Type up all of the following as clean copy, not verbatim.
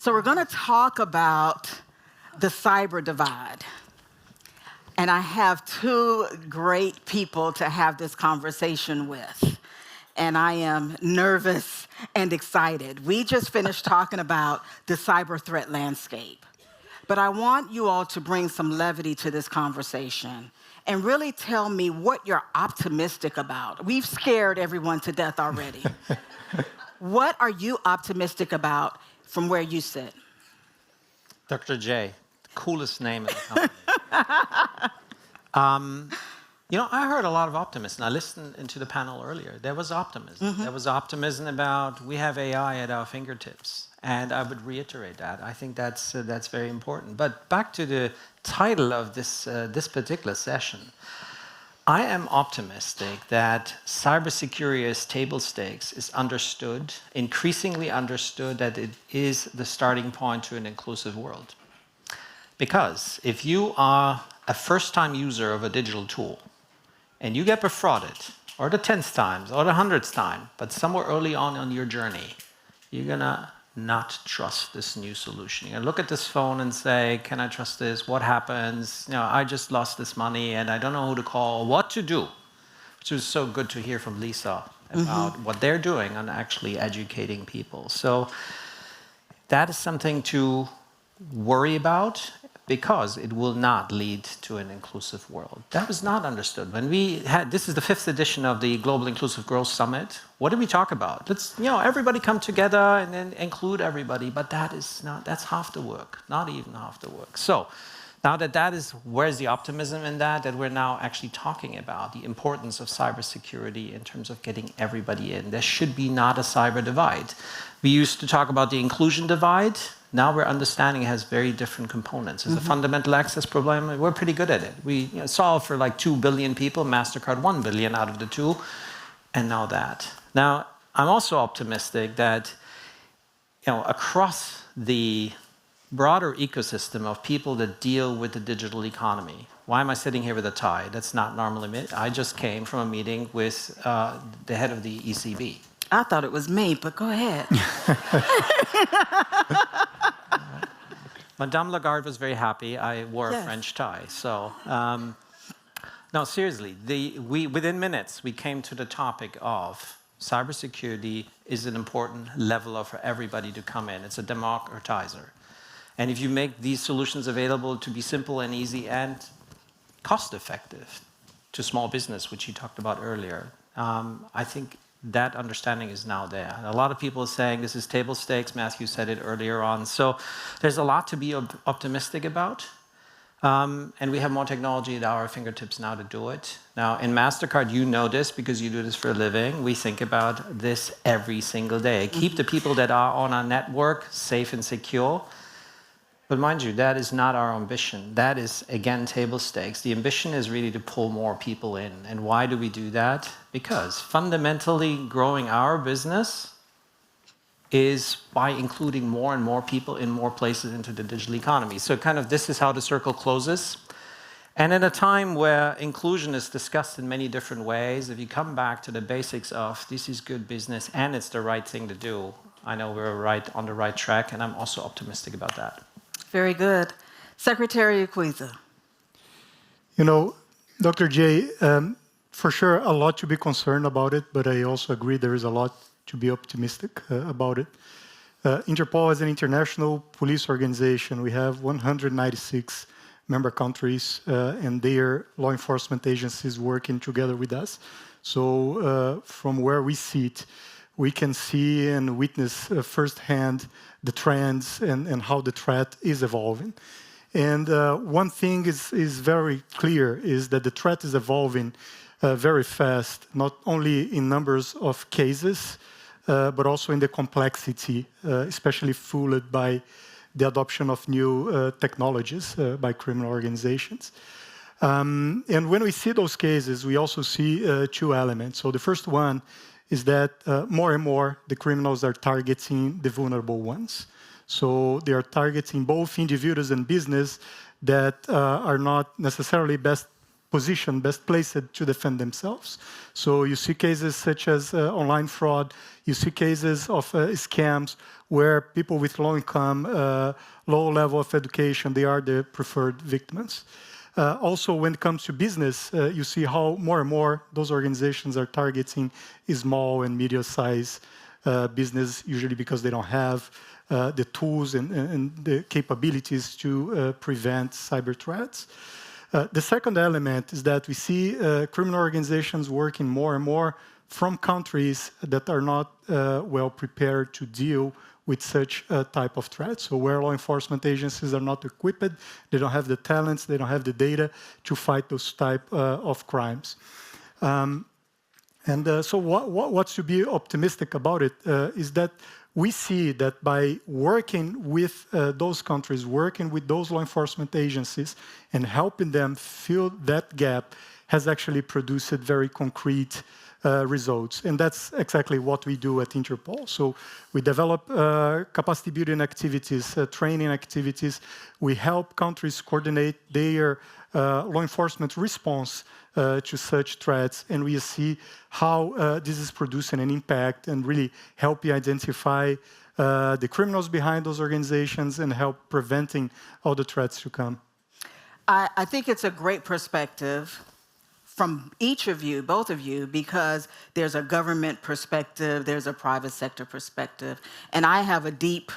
So we're going to talk about the cyber divide. And I have two great people to have this conversation with. And I am nervous and excited. We just finished talking about the cyber threat landscape. But I want you all to bring some levity to this conversation and really tell me what you're optimistic about. We've scared everyone to death already. What are you optimistic about from where you sit? Dr. J, the coolest name in the company. I heard a lot of optimism. I listened into the panel earlier. There was optimism. There was optimism about we have AI at our fingertips. And I would reiterate that. I think that's very important. But back to the title of this particular session. I am optimistic that cybersecurity as table stakes is understood, increasingly understood, that it is the starting point to an inclusive world. Because if you are a first-time user of a digital tool and you get defrauded, or the 10th time, or the 100th time, but somewhere early on your journey, you're going to not trust this new solution. You're going to look at this phone and say, can I trust this? What happens? I just lost this money and I don't know who to call, what to do. Which was so good to hear from Lisa about what they're doing on actually educating people. So that is something to worry about, because it will not lead to an inclusive world. That was not understood. When we had, this is the 5th edition of the Global Inclusive Growth Summit. What did we talk about? Let's, everybody come together and then include everybody, but that's half the work, not even half the work. So now that is, where's the optimism in that we're now actually talking about the importance of cybersecurity in terms of getting everybody in. There should be not a cyber divide. We used to talk about the inclusion divide. Now we're understanding it has very different components. There's a fundamental access problem. We're pretty good at it. We solve for like 2 billion people, Mastercard 1 billion out of the 2, and now that. Now, I'm also optimistic that across the broader ecosystem of people that deal with the digital economy. Why am I sitting here with a tie? That's not normally me. I just came from a meeting with the head of the ECB. I thought it was me, but go ahead. Madame Lagarde was very happy. I wore a French tie. So, no, seriously, within minutes, we came to the topic of cybersecurity is an important leveler for everybody to come in. It's a democratizer. And if you make these solutions available to be simple and easy and cost-effective to small business, which you talked about earlier, I think that understanding is now there. And a lot of people are saying this is table stakes. Matthew said it earlier on. So there's a lot to be optimistic about. And we have more technology at our fingertips now to do it. Now, in Mastercard, you know this because you do this for a living. We think about this every single day. Keep the people that are on our network safe and secure. But mind you, that is not our ambition. That is, again, table stakes. The ambition is really to pull more people in. And why do we do that? Because fundamentally growing our business is by including more and more people in more places into the digital economy. So kind of this is how the circle closes. And at a time where inclusion is discussed in many different ways, if you come back to the basics of this is good business and it's the right thing to do, I know we're on the right track, and I'm also optimistic about that. Very good. Secretary Urquiza. Dr. J, for sure, a lot to be concerned about it, but I also agree there is a lot to be optimistic about it. Interpol is an international police organization. We have 196 member countries, and their law enforcement agencies working together with us. So from where we sit, we can see and witness firsthand the trends and how the threat is evolving. And one thing is very clear, is that the threat is evolving very fast, not only in numbers of cases, but also in the complexity, especially fueled by the adoption of new technologies by criminal organizations. And when we see those cases, we also see two elements. So the first one is that more and more the criminals are targeting the vulnerable ones. So they are targeting both individuals and business that are not necessarily best positioned, best placed to defend themselves. So you see cases such as online fraud. You see cases of scams where people with low income, low level of education, they are the preferred victims. Also, when it comes to business, you see how more and more those organizations are targeting small and medium-sized business, usually because they don't have the tools and the capabilities to prevent cyber threats. The second element is that we see criminal organizations working more and more from countries that are not well prepared to deal with such a type of threat. So where law enforcement agencies are not equipped, they don't have the talents, they don't have the data to fight those type of crimes. So what's to be optimistic about it is that we see that by working with those countries, working with those law enforcement agencies, and helping them fill that gap has actually produced very concrete results. And that's exactly what we do at Interpol. So we develop capacity building activities, training activities. We help countries coordinate their law enforcement response to such threats, and we see how this is producing an impact and really help you identify the criminals behind those organizations and help preventing all the threats to come. I think it's a great perspective from each of you, both of you, because there's a government perspective, there's a private sector perspective, and I have a deep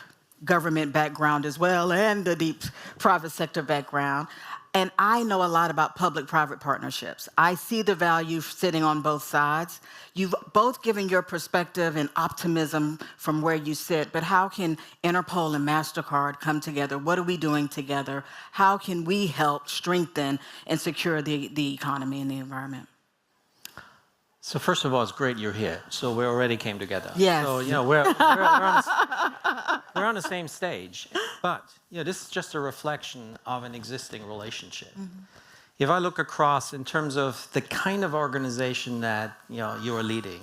government background as well and a deep private sector background. And I know a lot about public-private partnerships. I see the value sitting on both sides. You've both given your perspective and optimism from where you sit, but how can Interpol and Mastercard come together? What are we doing together? How can we help strengthen and secure the economy and the environment? So first of all, it's great you're here. So we already came together. Yes. So we're on the same stage. But this is just a reflection of an existing relationship. Mm-hmm. If I look across in terms of the kind of organization that you are leading,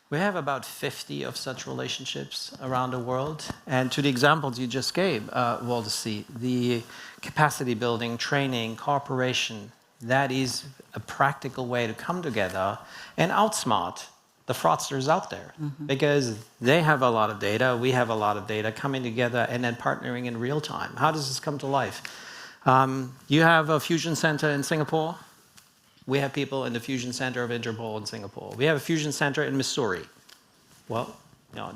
we have about 50 of such relationships around the world. And to the examples you just gave, Valdecy, the capacity building, training, cooperation, that is a practical way to come together and outsmart the fraudsters out there. Mm-hmm. Because they have a lot of data, we have a lot of data coming together and then partnering in real time. How does this come to life? You have a fusion center in Singapore. We have people in the fusion center of Interpol in Singapore. We have a fusion center in Missouri. Well,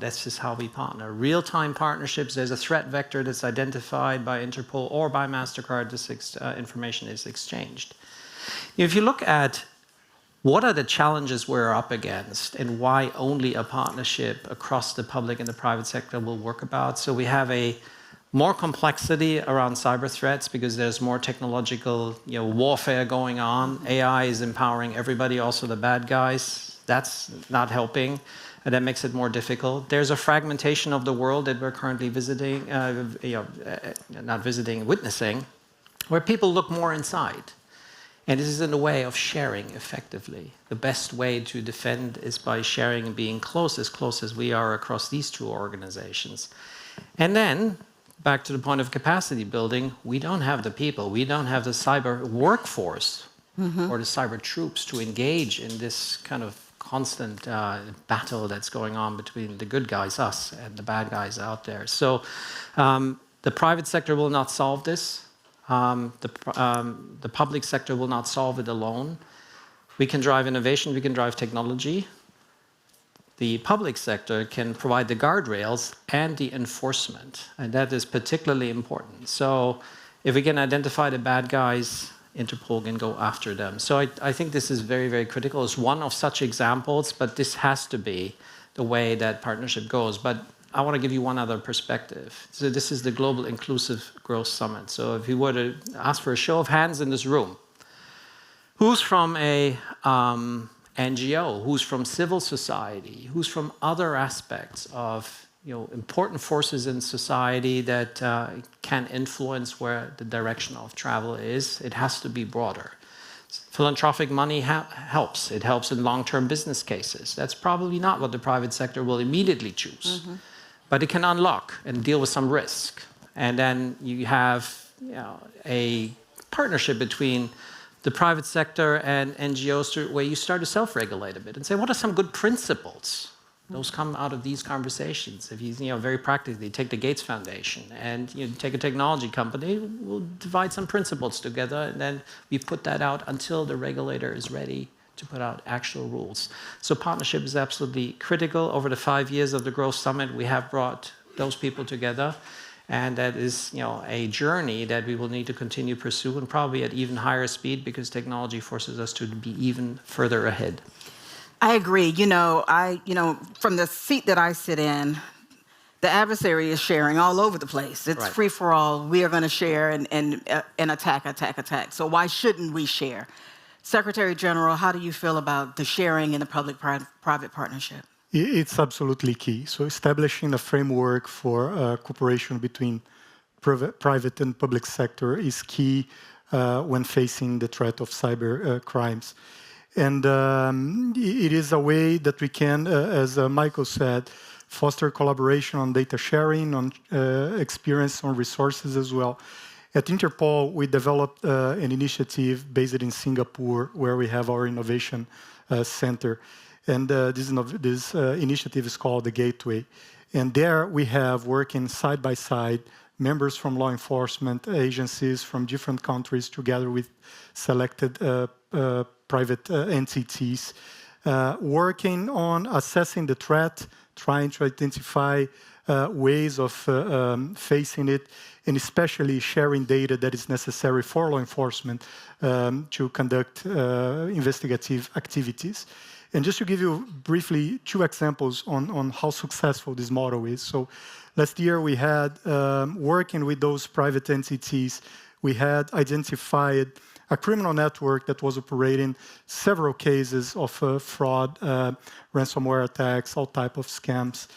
that's just how we partner. Real-time partnerships, there's a threat vector that's identified by Interpol or by Mastercard, this information is exchanged. If you look at what are the challenges we're up against and why only a partnership across the public and the private sector will work about. So we have a more complexity around cyber threats because there's more technological warfare going on. AI is empowering everybody, also the bad guys. That's not helping. And that makes it more difficult. There's a fragmentation of the world that we're currently witnessing, where people look more inside. And this is in a way of sharing effectively. The best way to defend is by sharing and being close as we are across these two organizations. And then, back to the point of capacity building, we don't have the people, we don't have the cyber workforce or the cyber troops to engage in this kind of constant battle that's going on between the good guys, us, and the bad guys out there. So the private sector will not solve this. The public sector will not solve it alone. We can drive innovation, we can drive technology. The public sector can provide the guardrails and the enforcement, and that is particularly important. So if we can identify the bad guys, Interpol can go after them. So I think this is very, very critical. It's one of such examples, but this has to be the way that partnership goes. But I want to give you one other perspective. So this is the Global Inclusive Growth Summit. So if you were to ask for a show of hands in this room, who's from a NGO, who's from civil society, who's from other aspects of important forces in society that can influence where the direction of travel is? It has to be broader. Philanthropic money helps. It helps in long-term business cases. That's probably not what the private sector will immediately choose. Mm-hmm. But it can unlock and deal with some risk. And then you have a partnership between the private sector and NGOs where you start to self-regulate a bit and say, what are some good principles? Those come out of these conversations. If you very practically take the Gates Foundation and you take a technology company, we'll divide some principles together, and then we put that out until the regulator is ready to put out actual rules. So partnership is absolutely critical. Over the 5 years of the Growth Summit, we have brought those people together, and that is a journey that we will need to continue to pursue, and probably at even higher speed, because technology forces us to be even further ahead. I agree. From the seat that I sit in, the adversary is sharing all over the place. It's Right. free for all. We are going to share and attack. So why shouldn't we share? Secretary General, how do you feel about the sharing in the public-private partnership? It's absolutely key. So establishing a framework for cooperation between private and public sector is key when facing the threat of cyber crimes. And it is a way that we can, as Michael said, foster collaboration on data sharing, on experience, on resources as well. At Interpol, we developed an initiative based in Singapore, where we have our innovation center. And this initiative is called the Gateway. And there we have, working side by side, members from law enforcement agencies from different countries, together with selected private entities, working on assessing the threat, trying to identify ways of facing it, and especially sharing data that is necessary for law enforcement to conduct investigative activities. And just to give you briefly 2 examples on how successful this model is. So last year we had, working with those private entities, we had identified a criminal network that was operating several cases of fraud, ransomware attacks, all type of scams.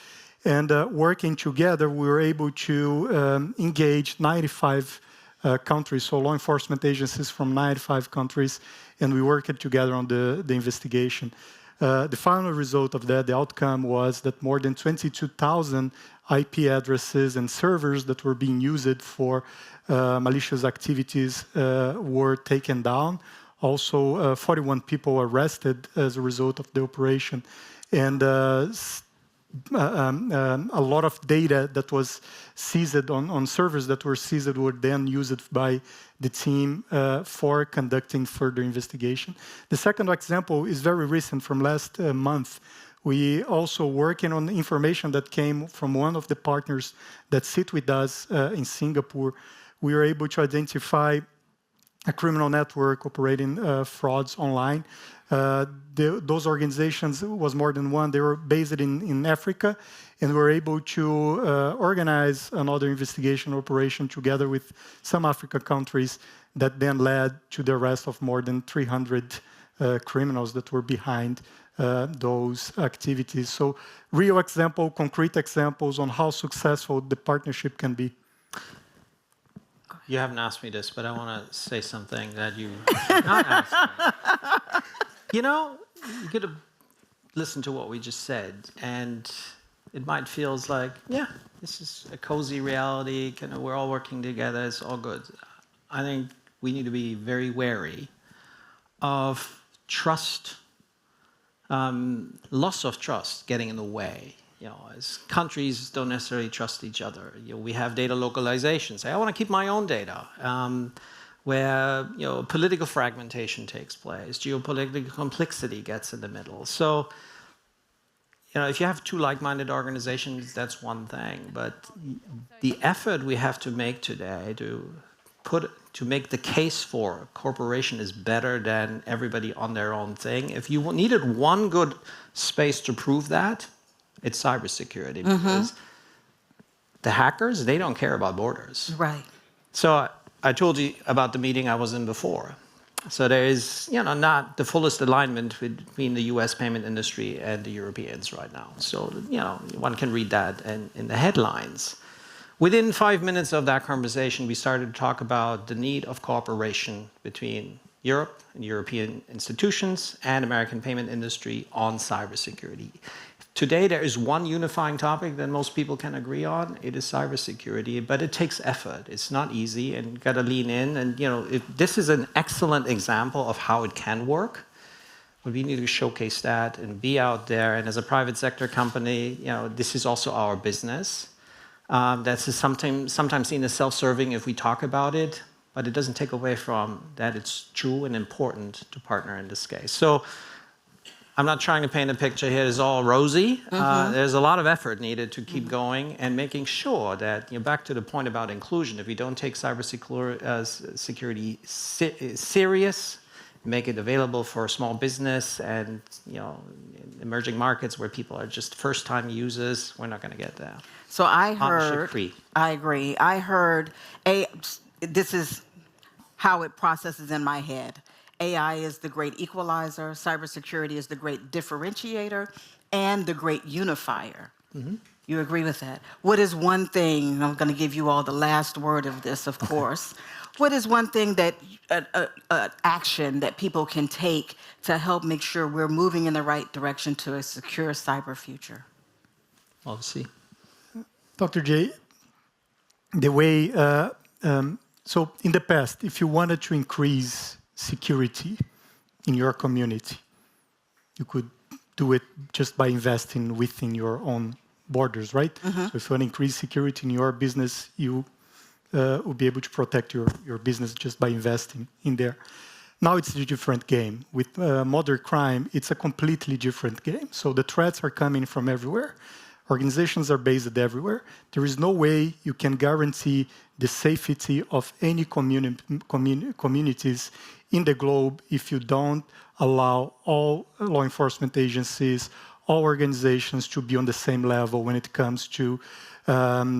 And working together, we were able to engage 95 countries, so law enforcement agencies from 95 countries, and we worked together on the investigation. The final result of that, the outcome, was that more than 22,000 IP addresses and servers that were being used for malicious activities were taken down. Also, 41 people arrested as a result of the operation. And a lot of data that was seized on servers that were seized were then used by the team for conducting further investigation. The second example is very recent, from last month. We also working on information that came from one of the partners that sit with us in Singapore. We were able to identify a criminal network operating frauds online. Those organizations, was more than one, they were based in Africa, and we were able to organize another investigation operation together with some African countries that then led to the arrest of more than 300 criminals that were behind those activities. So real example, concrete examples on how successful the partnership can be. You haven't asked me this, but I want to say something that you did not ask me. You got to listen to what we just said, and it might feel like, yeah, this is a cozy reality, we're all working together, it's all good. I think we need to be very wary of trust, loss of trust getting in the way. As countries don't necessarily trust each other. We have data localization. Say, I want to keep my own data, where political fragmentation takes place, geopolitical complexity gets in the middle. So, if you have 2 like-minded organizations, that's one thing. But the effort we have to make today to make the case for cooperation is better than everybody on their own thing. If you needed one good space to prove that, it's cybersecurity, because the hackers, they don't care about borders. Right. So I told you about the meeting I was in before. So there is, not the fullest alignment between the US payment industry and the Europeans right now. So, one can read that in the headlines. Within 5 minutes of that conversation, we started to talk about the need of cooperation between Europe and European institutions and American payment industry on cybersecurity. Today, there is one unifying topic that most people can agree on. It is cybersecurity, but it takes effort. It's not easy, and you've got to lean in. And this is an excellent example of how it can work. But we need to showcase that and be out there. And as a private sector company, this is also our business. That's sometimes seen as self-serving if we talk about it, but it doesn't take away from that it's true and important to partner in this case. So I'm not trying to paint a picture here that's all rosy. There's a lot of effort needed to keep going and making sure that, back to the point about inclusion, if we don't take cybersecurity serious, make it available for small business and emerging markets where people are just first-time users, we're not going to get there. So I agree. I heard, this is how it processes in my head. AI is the great equalizer, cybersecurity is the great differentiator, and the great unifier. You agree with that? What is one thing, I'm going to give you all the last word of this, of course. What is one thing that, action that people can take to help make sure we're moving in the right direction to a secure cyber future? We'll see. Dr. J, the way, so in the past, if you wanted to increase security in your community, you could do it just by investing within your own borders, right? So if you want to increase security in your business, you will be able to protect your business just by investing in there. Now it's a different game. With modern crime, it's a completely different game. So the threats are coming from everywhere. Organizations are based everywhere. There is no way you can guarantee the safety of any communities in the globe if you don't allow all law enforcement agencies, all organizations to be on the same level when it comes to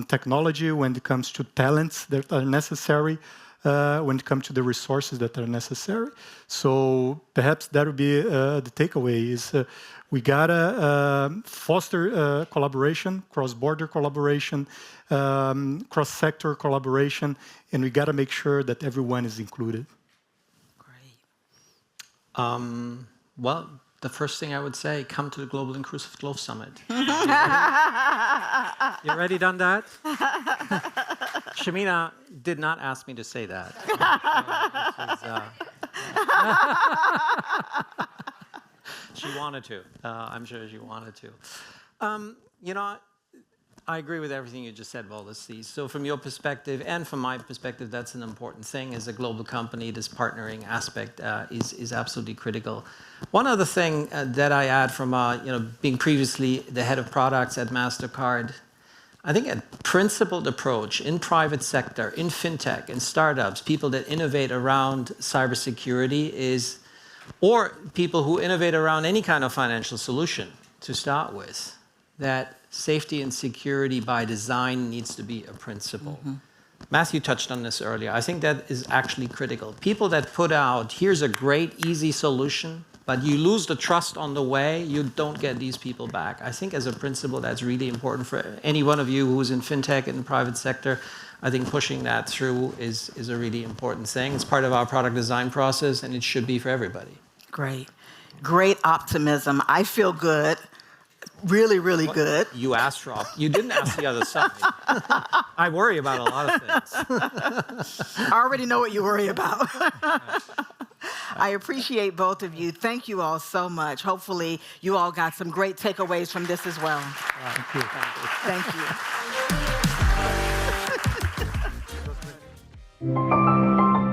technology, when it comes to talents that are necessary, when it comes to the resources that are necessary. So perhaps that would be the takeaway is we gotta foster collaboration, cross-border collaboration, cross-sector collaboration, and we gotta make sure that everyone is included. Great. Well, the first thing I would say, come to the Global Inclusive Growth Summit. You already done that? Shamina did not ask me to say that. She wanted to. I'm sure she wanted to. I agree with everything you just said, Valdecy. So from your perspective and from my perspective, that's an important thing. As a global company, this partnering aspect is absolutely critical. One other thing that I add from being previously the head of products at Mastercard, I think a principled approach in private sector, in fintech, in startups, people that innovate around cybersecurity or people who innovate around any kind of financial solution to start with, that safety and security by design needs to be a principle. Matthew touched on this earlier. I think that is actually critical. People that put out, here's a great, easy solution, but you lose the trust on the way, you don't get these people back. I think as a principle, that's really important for any one of you who's in fintech and the private sector. I think pushing that through is a really important thing. It's part of our product design process, and it should be for everybody. Great. Great optimism. I feel good. Really, really good. You asked for you didn't ask the other side. I worry about a lot of things. I already know what you worry about. I appreciate both of you. Thank you all so much. Hopefully, you all got some great takeaways from this as well. Thank you. Thank you. Thank you.